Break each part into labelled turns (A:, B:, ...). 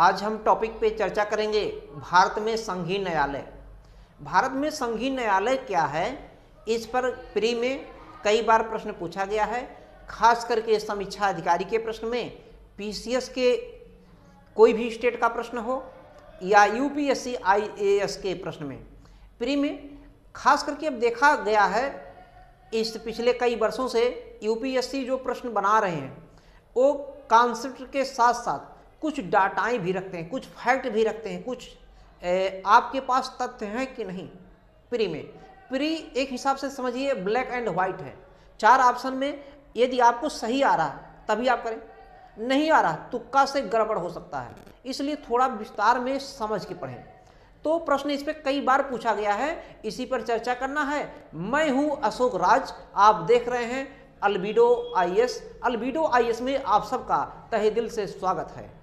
A: आज हम टॉपिक पे चर्चा करेंगे भारत में संघीय न्यायालय। भारत में संघीय न्यायालय क्या है, इस पर प्री में कई बार प्रश्न पूछा गया है, खास करके समीक्षा अधिकारी के प्रश्न में, पीसीएस के कोई भी स्टेट का प्रश्न हो या यूपीएससी आईएएस के प्रश्न में, प्री में खास करके अब देखा गया है इस पिछले कई वर्षों से यूपीएससी जो प्रश्न बना रहे हैं वो कॉन्सेप्ट के साथ साथ कुछ डाटाएं भी रखते हैं, कुछ फैक्ट भी रखते हैं, कुछ आपके पास तथ्य हैं कि नहीं। प्री में प्री एक हिसाब से समझिए ब्लैक एंड व्हाइट है। 4 ऑप्शन में यदि आपको सही आ रहा है तभी आप करें, नहीं आ रहा तुक्का से गड़बड़ हो सकता है, इसलिए थोड़ा विस्तार में समझ के पढ़ें। तो प्रश्न इस पर कई बार पूछा गया है, इसी पर चर्चा करना है। मैं हूं अशोक राज, आप देख रहे हैं अल्बिडो आईएएस। अल्बिडो आईएएस में आप सबका तहे दिल से स्वागत है।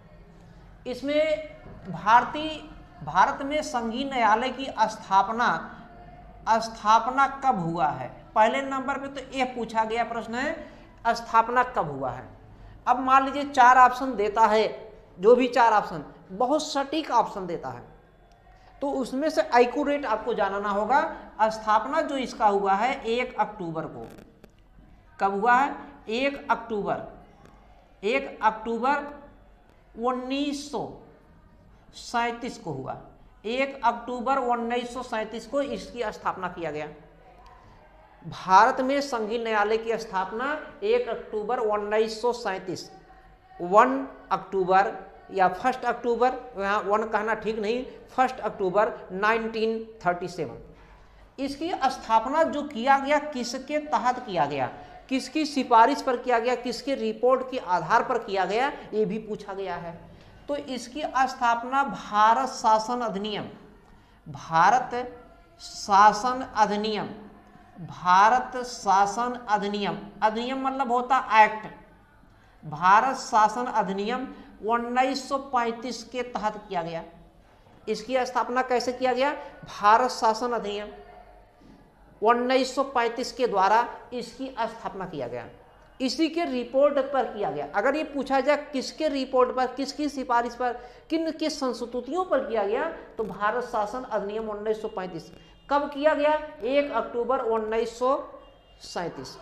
A: इसमें भारत में संघीय न्यायालय की स्थापना कब हुआ है, पहले नंबर पे तो यह पूछा गया प्रश्न है, स्थापना कब हुआ है। अब मान लीजिए 4 ऑप्शन देता है, जो भी 4 ऑप्शन बहुत सटीक ऑप्शन देता है, तो उसमें से एक्यूरेट आपको जानना होगा। स्थापना जो इसका हुआ है 1 अक्टूबर को, कब हुआ है? 1 अक्टूबर 1937 को हुआ। 1 अक्टूबर 1937 को इसकी स्थापना किया गया। भारत में संघीय न्यायालय की स्थापना 1 अक्टूबर 1937, 1 अक्टूबर या 1 अक्टूबर, यहाँ 1 कहना ठीक नहीं, 1 अक्टूबर 1937 इसकी स्थापना जो किया गया किसके तहत किया गया, किसकी सिफारिश पर किया गया, किसके रिपोर्ट के आधार पर किया गया, ये भी पूछा गया है। तो इसकी स्थापना भारत शासन अधिनियम, अधिनियम मतलब होता एक्ट, भारत शासन अधिनियम 1935 के तहत किया गया। इसकी स्थापना कैसे किया गया? भारत शासन अधिनियम 1935 के द्वारा इसकी स्थापना किया गया, इसी के रिपोर्ट पर किया गया। अगर ये पूछा जाए किसके रिपोर्ट पर, किसकी सिफारिश पर, किन के संस्तुतियों पर किया गया, तो भारत शासन अधिनियम 1935 कब किया गया? 1 अक्टूबर 1937।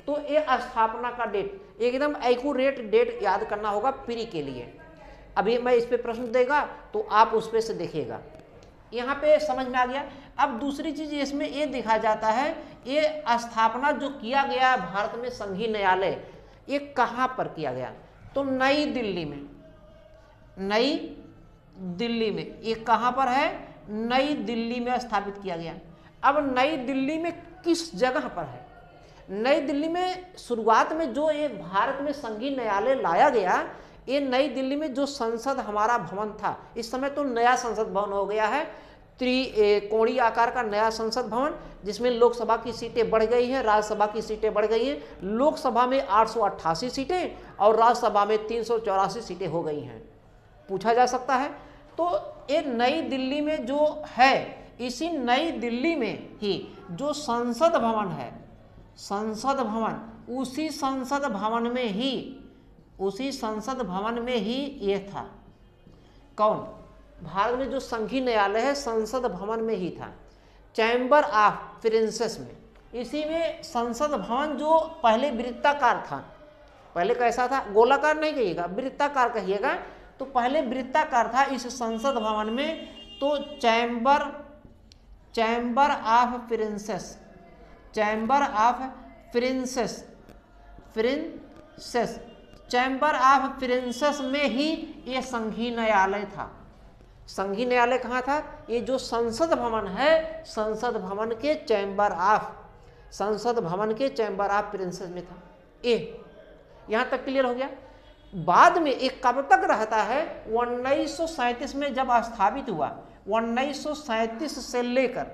A: तो ये स्थापना का डेट एकदम एक्यूरेट डेट याद करना होगा प्री के लिए। अभी मैं इस पे प्रश्न देगा तो आप उस पे से देखिएगा, यहाँ पे समझ में आ गया। अब दूसरी चीज इसमें ये देखा जाता है, ये स्थापना जो किया गया भारत में संघीय न्यायालय, ये कहाँ पर किया गया? तो नई दिल्ली में। ये कहाँ पर है? नई दिल्ली में स्थापित किया गया। अब नई दिल्ली में किस जगह पर है? नई दिल्ली में शुरुआत में जो ये भारत में संघीय न्यायालय लाया गया, ये नई दिल्ली में जो संसद हमारा भवन था, इस समय तो नया संसद भवन हो गया है, त्रिकोणीय आकार का नया संसद भवन, जिसमें लोकसभा की सीटें बढ़ गई हैं, राज्यसभा की सीटें बढ़ गई हैं। लोकसभा में 888 सीटें और राज्यसभा में 384 सीटें हो गई हैं, पूछा जा सकता है। तो ये नई दिल्ली में जो है, इसी नई दिल्ली में ही जो संसद भवन है, संसद भवन, उसी संसद भवन में ही ये था। कौन? भारत में जो संघीय न्यायालय है संसद भवन में ही था, चैम्बर ऑफ प्रिंसेस में। इसी में संसद भवन जो पहले वृत्ताकार था, पहले कैसा था? गोलाकार नहीं कहिएगा, वृत्ताकार कहिएगा। तो पहले वृत्ताकार था इस संसद भवन में, तो चैम्बर ऑफ प्रिंसेस में ही ये संघीय न्यायालय था। संघीय न्यायालय कहाँ था? ये जो संसद भवन है, संसद भवन के चैम्बर ऑफ प्रिंसेस में था। यहाँ तक क्लियर हो गया। बाद में एक कब तक रहता है? 1937 में जब स्थापित हुआ, 1937 से लेकर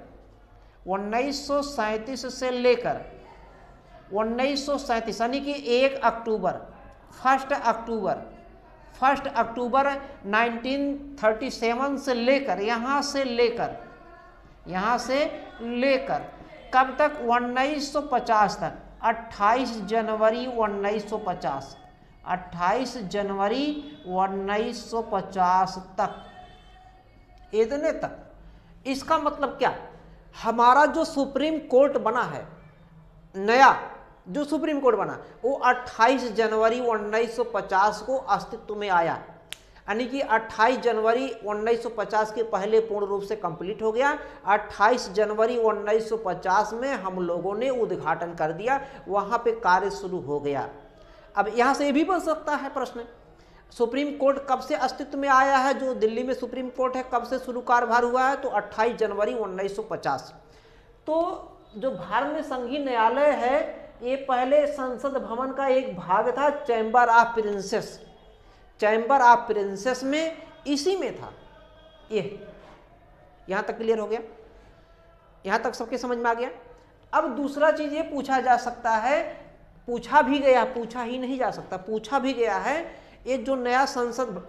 A: 1937 यानी कि 1 अक्टूबर 1 अक्टूबर 1937 से लेकर यहाँ से लेकर कब तक? 1950 तक, 28 जनवरी 1950 28 जनवरी 1950 तक, इतने तक। इसका मतलब क्या, हमारा जो सुप्रीम कोर्ट बना है, नया जो सुप्रीम कोर्ट बना, वो 28 जनवरी 1950 को अस्तित्व में आया, यानी कि 28 जनवरी 1950 के पहले पूर्ण रूप से कंप्लीट हो गया। 28 जनवरी 1950 में हम लोगों ने उद्घाटन कर दिया, वहां पे कार्य शुरू हो गया। अब यहां से ये भी बन सकता है प्रश्न, सुप्रीम कोर्ट कब से अस्तित्व में आया है, जो दिल्ली में सुप्रीम कोर्ट है कब से शुरू कार्यभार हुआ है, तो 28 जनवरी 1950। तो जो भारत में संघीय न्यायालय है, ये पहले संसद भवन का एक भाग था, chamber of princess, chamber of princess में इसी में था। ये यहां तक क्लियर हो गया, यहां तक सबके समझ में आ गया। अब दूसरा चीज ये पूछा जा सकता है, पूछा भी गया, पूछा ही नहीं जा सकता, पूछा भी गया है, ये जो नया संसद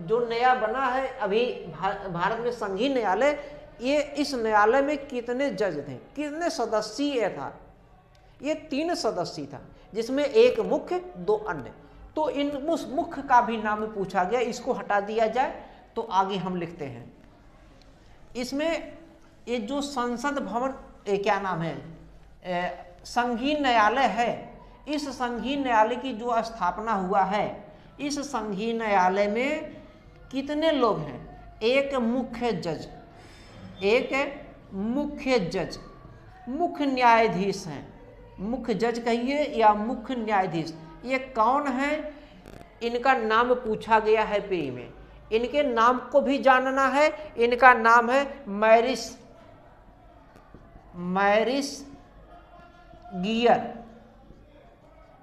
A: जो नया बना है अभी भारत में संघीय न्यायालय, ये इस न्यायालय में कितने जज थे, कितने सदस्यीय था। ये 3 सदस्यीय था, जिसमें एक मुख्य 2 अन्य। तो इन उस मुख्य का भी नाम पूछा गया, इसको हटा दिया जाए तो आगे हम लिखते हैं। इसमें ये जो संसद भवन क्या नाम है, संघीय न्यायालय है, इस संघीय न्यायालय की जो स्थापना हुआ है, इस संघीय न्यायालय में कितने लोग हैं, एक मुख्य जज, एक मुख्य जज, मुख्य न्यायाधीश हैं, मुख्य जज कहिए या मुख्य न्यायाधीश, ये कौन है, इनका नाम पूछा गया है प्री में। इनके नाम को भी जानना है, इनका नाम है मैरिस गियर,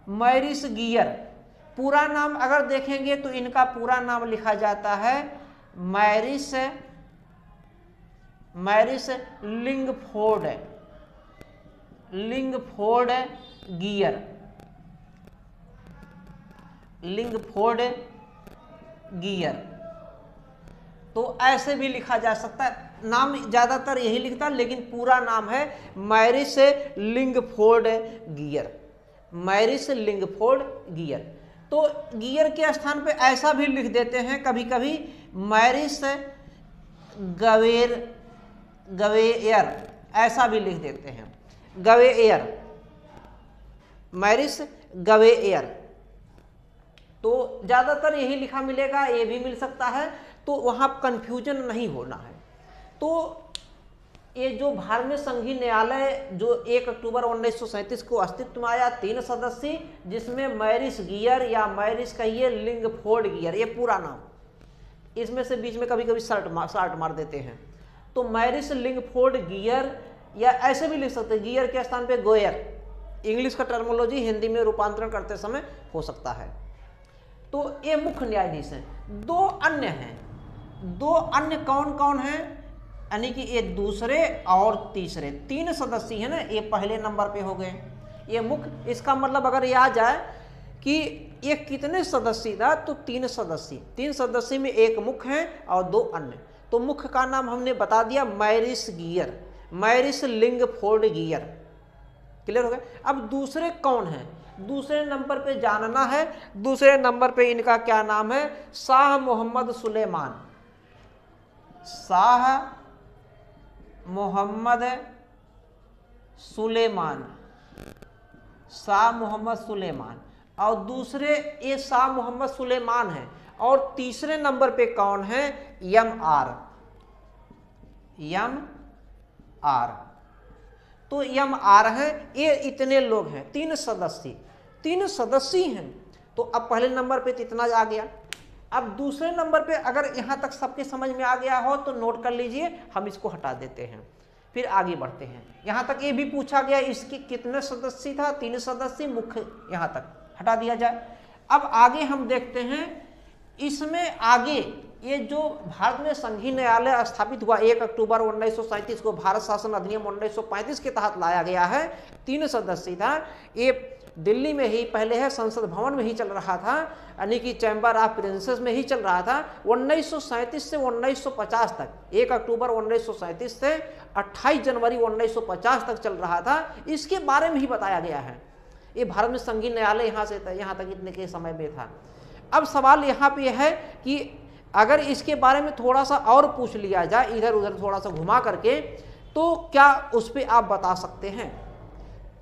A: मैरिस गियर। पूरा नाम अगर देखेंगे तो इनका पूरा नाम लिखा जाता है मैरिस लिंगफोर्ड गियर। तो ऐसे भी लिखा जा सकता है, नाम ज्यादातर यही लिखता है, लेकिन पूरा नाम है मैरिस लिंगफोर्ड गियर। तो गियर के स्थान पे ऐसा भी लिख देते हैं कभी कभी, मैरिस गवेयर, ऐसा भी लिख देते हैं, गवेयर, मैरिस गवेयर। तो ज्यादातर यही लिखा मिलेगा, ये भी मिल सकता है, तो वहां कंफ्यूजन नहीं होना है। तो ये जो भारत में संघीय न्यायालय जो 1 अक्टूबर 1937 को अस्तित्व में आया, 3 सदस्यीय, जिसमें मैरिस गियर या मैरिस कहिए लिंगफोर्ड गियर, ये पूरा नाम, इसमें से बीच में कभी कभी शार्ट मार देते हैं। तो मैरिस लिंगफोर्ड गियर, या ऐसे भी लिख सकते हैं गियर के स्थान पे गोयर, इंग्लिश का टर्मोलॉजी हिंदी में रूपांतरण करते समय हो सकता है। तो ये मुख्य न्यायाधीश हैं। 2 अन्य हैं, 2 अन्य कौन कौन हैं, यानी कि ये दूसरे और तीसरे, 3 सदस्य है ना, ये पहले नंबर पे हो गए, ये मुख्य। इसका मतलब अगर ये आ जाए कि ये कितने सदस्य था, तो 3 सदस्य, 3 सदस्य में एक मुख्य है और 2 अन्य। तो मुख्य का नाम हमने बता दिया मैरिस गियर, मैरिस लिंगफोर्ड गियर, क्लियर हो गया। अब दूसरे कौन हैं, दूसरे नंबर पे जानना है। दूसरे नंबर पे इनका क्या नाम है, शाह मोहम्मद सुलेमान, शाह मोहम्मद सुलेमान। और दूसरे ये शाह मोहम्मद सुलेमान है। और तीसरे नंबर पे कौन है, एम आर। तो एम आर है, ये इतने लोग हैं, 3 सदस्य हैं। तो अब पहले नंबर पे तो इतना आ गया। अब दूसरे नंबर पे अगर यहां तक सबके समझ में आ गया हो तो नोट कर लीजिए, हम इसको हटा देते हैं, फिर आगे बढ़ते हैं। यहां तक ये भी पूछा गया इसके कितने सदस्य था, 3 सदस्य मुख्य, यहां तक हटा दिया जाए। अब आगे हम देखते हैं, इसमें आगे ये जो भारत में संघीय न्यायालय स्थापित हुआ 1 अक्टूबर 1937 को, भारत शासन अधिनियम 1935 के तहत लाया गया है, 3 सदस्य था। ये दिल्ली में ही पहले है, संसद भवन में ही चल रहा था, यानी कि चैम्बर ऑफ प्रिंसेस में ही चल रहा था। 1937 से 1950 तक, 1 अक्टूबर 1937 से 28 जनवरी 1950 तक चल रहा था। इसके बारे में ही बताया गया है ये भारत में संघीय न्यायालय यहाँ से था, यहाँ तक इतने के समय में था। अब सवाल यहाँ पे है कि अगर इसके बारे में थोड़ा सा और पूछ लिया जाए, इधर उधर थोड़ा सा घुमा करके, तो क्या उस पर आप बता सकते हैं?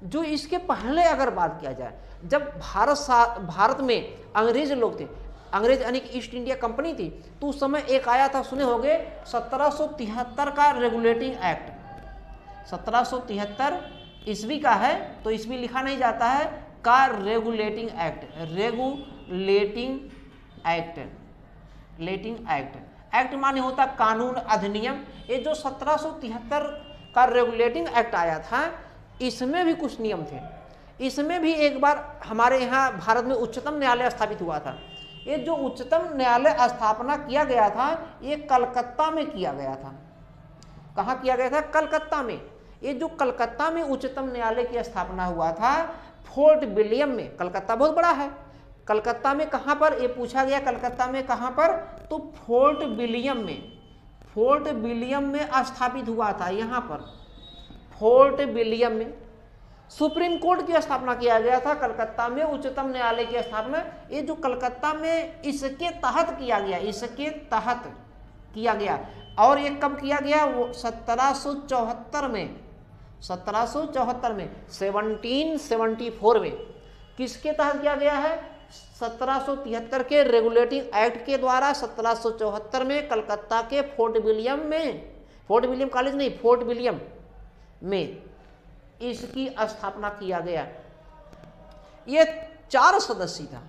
A: जो इसके पहले अगर बात किया जाए, जब भारत में अंग्रेज लोग थे, अंग्रेज यानी कि ईस्ट इंडिया कंपनी थी, तो उस समय एक आया था, सुने होंगे, 1773 का रेगुलेटिंग एक्ट। 1773 ईस्वी का है, तो ईस्वी लिखा नहीं जाता है, का रेगुलेटिंग एक्ट, रेगुलेटिंग एक्ट, लेटिंग एक्ट। एक्ट माने होता कानून, अधिनियम। ये जो 1773 का रेगुलेटिंग एक्ट आया था, इसमें भी कुछ नियम थे। इसमें भी एक बार हमारे यहाँ भारत में उच्चतम न्यायालय स्थापित हुआ था। ये जो उच्चतम न्यायालय स्थापना किया गया था, ये कलकत्ता में किया गया था। कहाँ किया गया था? कलकत्ता में। ये जो कलकत्ता में उच्चतम न्यायालय की स्थापना हुआ था, फोर्ट विलियम में। कलकत्ता बहुत बड़ा है। कलकत्ता में कहाँ पर? ये पूछा गया, कलकत्ता में कहाँ पर? तो फोर्ट विलियम में। फोर्ट विलियम में स्थापित हुआ था। यहाँ पर फोर्ट विलियम में सुप्रीम कोर्ट की स्थापना किया गया था। कलकत्ता में उच्चतम न्यायालय की स्थापना, ये जो कलकत्ता में इसके तहत किया गया, इसके तहत किया गया। और ये कब किया गया? वो 1774 में, 1774 में, 1774 में। किसके तहत किया गया है? 1773 के रेगुलेटिंग एक्ट के द्वारा 1774 में कलकत्ता के फोर्ट विलियम में, फोर्ट विलियम कॉलेज नहीं, फोर्ट विलियम में इसकी स्थापना किया गया। ये 4 सदस्य था।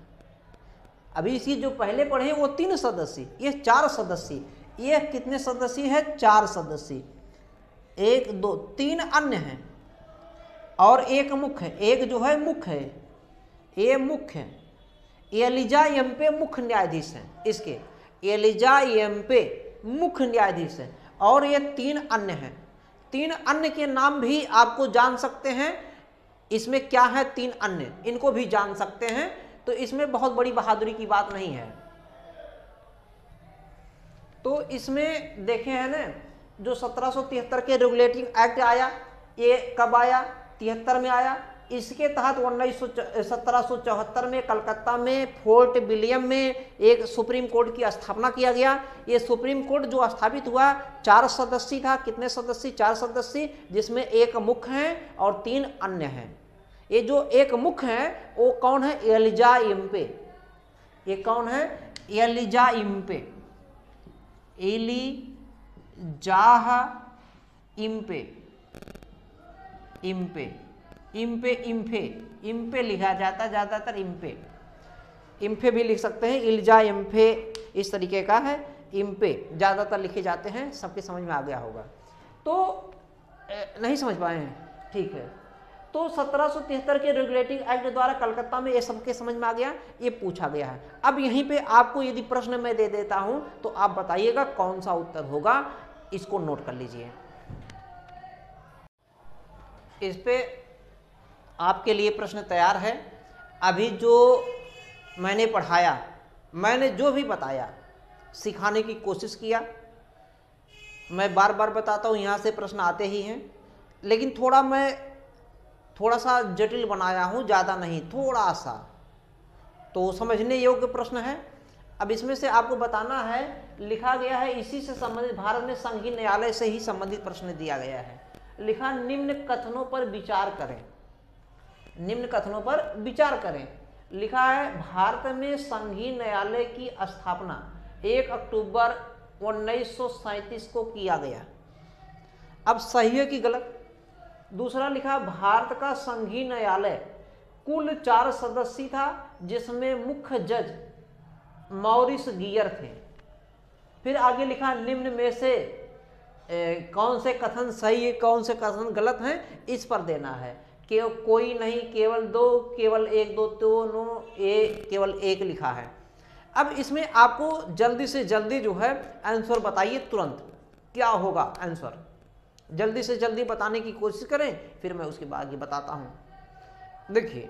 A: अभी इसकी जो पहले पढ़े वो 3 सदस्य, ये 4 सदस्य। ये कितने सदस्य है? 4 सदस्य। 1 2 3 अन्य हैं और एक मुख्य है। एक जो है मुख्य है, ये मुख्य है। एलिजा यम्पे मुख्य न्यायाधीश हैं इसके। एलिजा यम्पे मुख्य न्यायाधीश हैं और ये 3 अन्य हैं। 3 अन्य के नाम भी आपको जान सकते हैं। इसमें क्या है? 3 अन्य, इनको भी जान सकते हैं। तो इसमें बहुत बड़ी बहादुरी की बात नहीं है। तो इसमें देखे हैं ना, जो 1773 के रेगुलेटिंग एक्ट आया, ये कब आया? 73 में आया। इसके तहत 1774 में कलकत्ता में फोर्ट विलियम में एक सुप्रीम कोर्ट की स्थापना किया गया। ये सुप्रीम कोर्ट जो स्थापित हुआ 4 सदस्य था। कितने सदस्य? 4 सदस्य, जिसमें एक मुख्य है और 3 अन्य हैं। ये जो एक मुख्य है वो कौन है? Elijah Impey. ये कौन है? Elijah Impey. Elijah Impey, Impey, Impey, Impey, Impey लिखा जाता है ज़्यादातर, इम्पे, इम्फे भी लिख सकते हैं। इल्जा इम्फे इस तरीके का है, इम्पे ज़्यादातर लिखे जाते हैं। सबके समझ में आ गया होगा। तो नहीं समझ पाए हैं? ठीक है। तो 1773 के रेगुलेटिंग एक्ट द्वारा कलकत्ता में ये सबके समझ में आ गया, ये पूछा गया है। अब यहीं पे आपको यदि प्रश्न मैं दे देता हूं तो आप बताइएगा कौन सा उत्तर होगा। इसको नोट कर लीजिए। इस पे आपके लिए प्रश्न तैयार है। अभी जो मैंने पढ़ाया, मैंने जो भी बताया, सिखाने की कोशिश किया। मैं बार बार बताता हूँ, यहाँ से प्रश्न आते ही हैं, लेकिन थोड़ा सा जटिल बनाया हूँ, ज़्यादा नहीं, थोड़ा सा, तो समझने योग्य प्रश्न है। अब इसमें से आपको बताना है, लिखा गया है इसी से संबंधित, भारत में संघीय न्यायालय से ही संबंधित प्रश्न दिया गया है। लिखा निम्न कथनों पर विचार करें, निम्न कथनों पर विचार करें। लिखा है भारत में संघीय न्यायालय की स्थापना 1 अक्टूबर 1937 को किया गया। अब सही है कि गलत? दूसरा लिखा भारत का संघीय न्यायालय कुल 4 सदस्य था, जिसमें मुख्य जज मॉरिस गियर थे। फिर आगे लिखा निम्न में से कौन से कथन सही है, कौन से कथन गलत हैं, इस पर देना है। कोई नहीं, केवल 2, केवल 1 2 दोनों, केवल 1 लिखा है। अब इसमें आपको जल्दी से जल्दी जो है आंसर बताइए, तुरंत क्या होगा आंसर, जल्दी से जल्दी बताने की कोशिश करें, फिर मैं उसके बाद ये बताता हूं। देखिए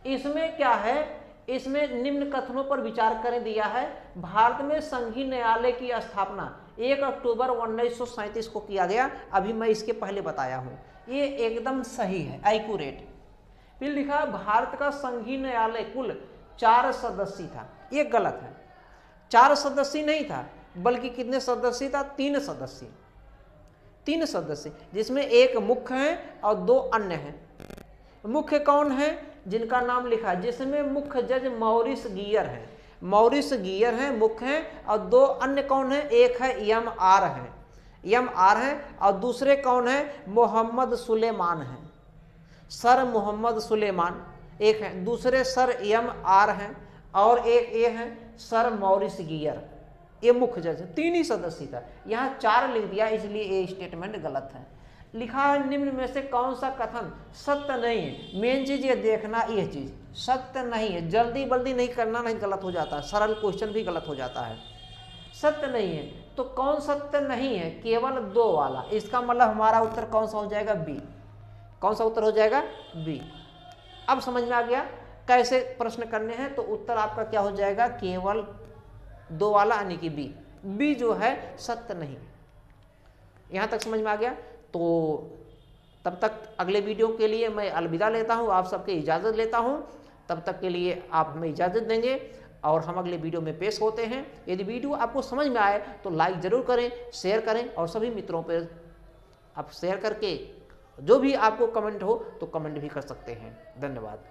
A: इसमें क्या है, इसमें निम्न कथनों पर विचार करें दिया है। भारत में संघीय न्यायालय की स्थापना 1 अक्टूबर 1937 को किया गया। अभी मैं इसके पहले बताया हूं, ये एकदम सही है, एक्यूरेट। फिर लिखा भारत का संघीय न्यायालय कुल 4 सदस्यीय था। ये गलत है, 4 सदस्यीय नहीं था, बल्कि कितने सदस्य था? 3 सदस्य, 3 सदस्य, जिसमें एक मुख्य है और 2 अन्य हैं। मुख्य कौन है? जिनका नाम लिखा है, जिसमें मुख्य जज मॉरिस गियर है, मॉरिस गियर है मुख्य है, और 2 अन्य कौन है? एक है एम.आर. है, एम.आर. है, और दूसरे कौन है? मोहम्मद सुलेमान है, सर मोहम्मद सुलेमान एक है, दूसरे सर एम.आर. हैं, और एक ये है सर मॉरिस गियर। ये मुख्य जज है, 3 ही सदस्य था, यहाँ 4 लिख दिया, इसलिए ये स्टेटमेंट गलत है। लिखा है निम्न में से कौन सा कथन सत्य नहीं है? मेन चीज ये देखना, ये चीज सत्य नहीं है, जल्दी बल्दी नहीं करना, नहीं गलत हो जाता है, सरल क्वेश्चन भी गलत हो जाता है। सत्य नहीं है तो कौन सत्य नहीं है? केवल 2 वाला। इसका मतलब हमारा उत्तर कौन सा हो जाएगा? बी। कौन सा उत्तर हो जाएगा? बी। अब समझ में आ गया कैसे प्रश्न करने हैं, तो उत्तर आपका क्या हो जाएगा? केवल 2 वाला, यानी कि बी। बी जो है सत्य नहीं। यहां तक समझ में आ गया? तो तब तक अगले वीडियो के लिए मैं अलविदा लेता हूं, आप सबके इजाज़त लेता हूं। तब तक के लिए आप हमें इजाज़त देंगे और हम अगले वीडियो में पेश होते हैं। यदि वीडियो आपको समझ में आए तो लाइक ज़रूर करें, शेयर करें, और सभी मित्रों पर आप शेयर करके जो भी आपको कमेंट हो तो कमेंट भी कर सकते हैं। धन्यवाद।